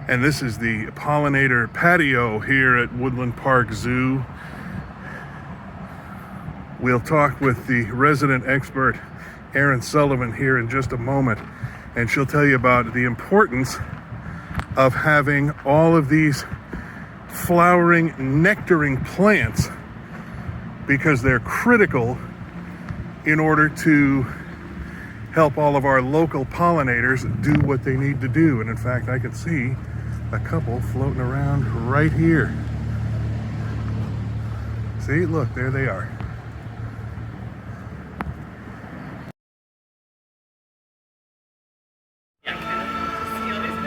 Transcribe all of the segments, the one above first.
And this is the pollinator patio here at Woodland Park Zoo. We'll talk with the resident expert, Erin Sullivan, here in just a moment, and she'll tell you about the importance of having all of these flowering, nectaring plants, because they're critical in order to help all of our local pollinators do what they need to do. And in fact, I can see a couple floating around right here. See, look, there they are.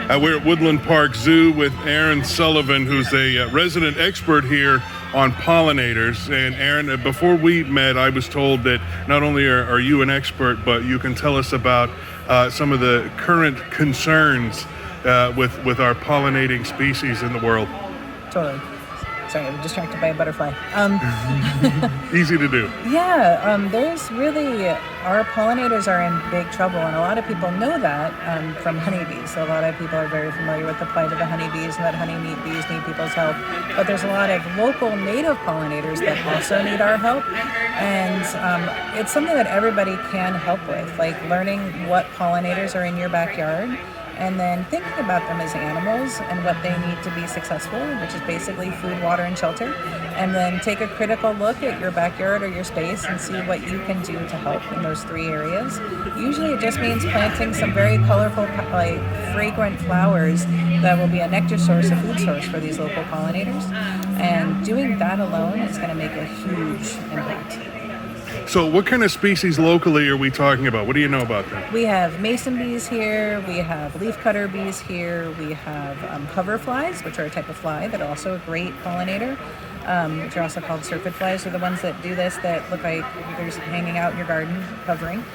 We're at Woodland Park Zoo with Erin Sullivan, who's a resident expert here on pollinators. And Erin, before we met, I was told that not only are you an expert, but you can tell us about some of the current concerns with our pollinating species in the world. Totally. Sorry, I'm distracted by a butterfly. Easy to do. Yeah, there's really, our pollinators are in big trouble, and a lot of people know that from honeybees. So a lot of people are very familiar with the plight of the honeybees and that honeybees need people's help. But there's a lot of local native pollinators that also need our help, and it's something that everybody can help with, like learning what pollinators are in your backyard, and then thinking about them as animals and what they need to be successful, which is basically food, water, and shelter. And then take a critical look at your backyard or your space and see what you can do to help in those three areas. Usually it just means planting some very colorful, like fragrant flowers that will be a nectar source, a food source for these local pollinators. And doing that alone is going to make a huge impact. So what kind of species locally are we talking about? What do you know about them? We have mason bees here, we have leafcutter bees here, we have hoverflies, which are a type of fly that are also a great pollinator, which are also called syrphid flies. Are the ones that do this, that look like they're just hanging out in your garden, hovering.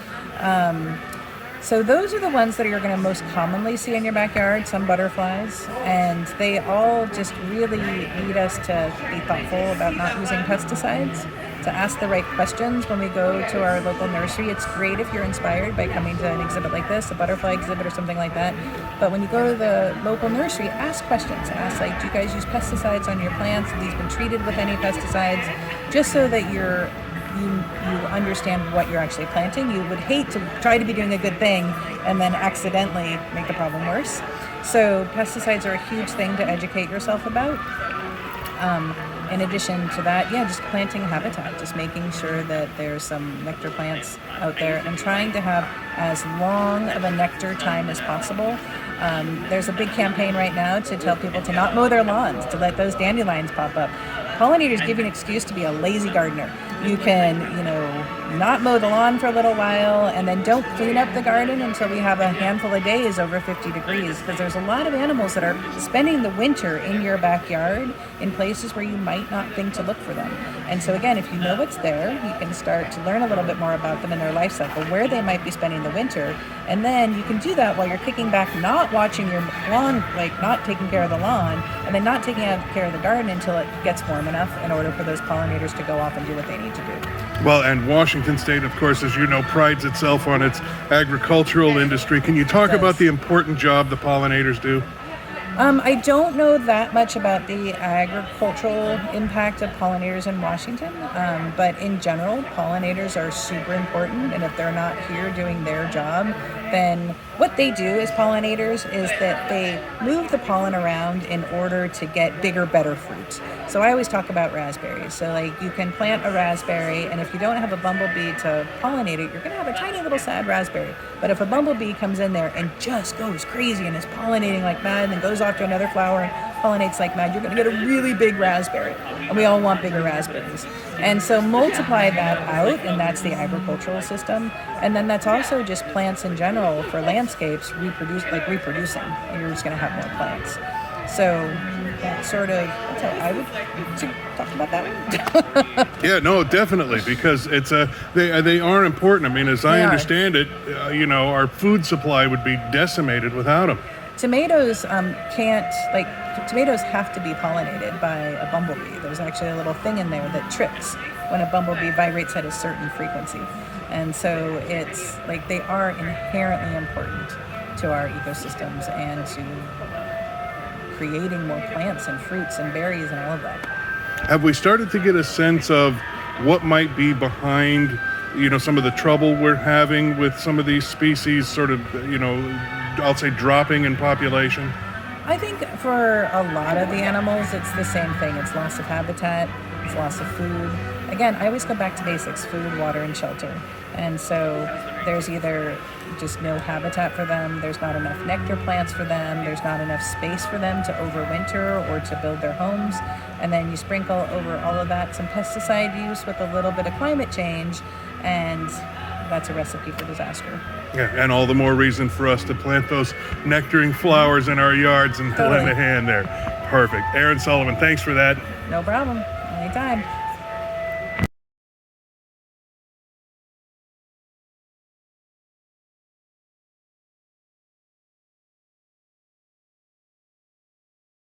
So those are the ones that you're going to most commonly see in your backyard, some butterflies, and they all just really need us to be thoughtful about not using pesticides, to ask the right questions when we go to our local nursery. It's great if you're inspired by coming to an exhibit like this, a butterfly exhibit or something like that. But when you go to the local nursery, ask questions. Ask, like, do you guys use pesticides on your plants? Have these been treated with any pesticides? Just so that you understand what you're actually planting. You would hate to try to be doing a good thing and then accidentally make the problem worse. So pesticides are a huge thing to educate yourself about. In addition to that, just planting habitat, just making sure that there's some nectar plants out there and trying to have as long of a nectar time as possible. There's a big campaign right now to tell people to not mow their lawns, to let those dandelions pop up. Pollinators give you an excuse to be a lazy gardener. You can, not mow the lawn for a little while and then don't clean up the garden until we have a handful of days over 50 degrees, because there's a lot of animals that are spending the winter in your backyard in places where you might not think to look for them. And so again, if you know what's there, you can start to learn a little bit more about them and their life cycle, where they might be spending the winter. And then you can do that while you're kicking back, not watching your lawn, like not taking care of the lawn, and then not taking care of the garden until it gets warm enough in order for those pollinators to go off and do what they need to do. Well, and Washington State, of course, as you know, prides itself on its agricultural industry. Can you talk about the important job the pollinators do? I don't know that much about the agricultural impact of pollinators in Washington, but in general, pollinators are super important, and if they're not here doing their job, then what they do as pollinators is that they move the pollen around in order to get bigger, better fruit. So I always talk about raspberries. So like you can plant a raspberry, and if you don't have a bumblebee to pollinate it, you're going to have a tiny little sad raspberry. But if a bumblebee comes in there and just goes crazy and is pollinating like mad and then goes off to another flower and pollinates like mad, you're going to get a really big raspberry. And we all want bigger raspberries. And so multiply that out, and that's the agricultural system. And then that's also just plants in general for landscapes reproducing. You're just going to have more plants. So that's how I would talk about that one. Yeah, no, definitely, because it's they are important. I mean, as I understand it, our food supply would be decimated without them. Tomatoes tomatoes have to be pollinated by a bumblebee. There's actually a little thing in there that trips when a bumblebee vibrates at a certain frequency. And so it's like they are inherently important to our ecosystems and to creating more plants and fruits and berries and all of that. Have we started to get a sense of what might be behind, some of the trouble we're having with some of these species sort of, I'll say dropping in population? I think for a lot of the animals, it's the same thing. It's loss of habitat, it's loss of food. Again, I always go back to basics: food, water, and shelter. And so there's either just no habitat for them, there's not enough nectar plants for them, there's not enough space for them to overwinter or to build their homes. And then you sprinkle over all of that some pesticide use with a little bit of climate change, and that's a recipe for disaster. Yeah, and all the more reason for us to plant those nectaring flowers in our yards and to lend a hand there. Perfect. Erin Sullivan, thanks for that. No problem. Anytime.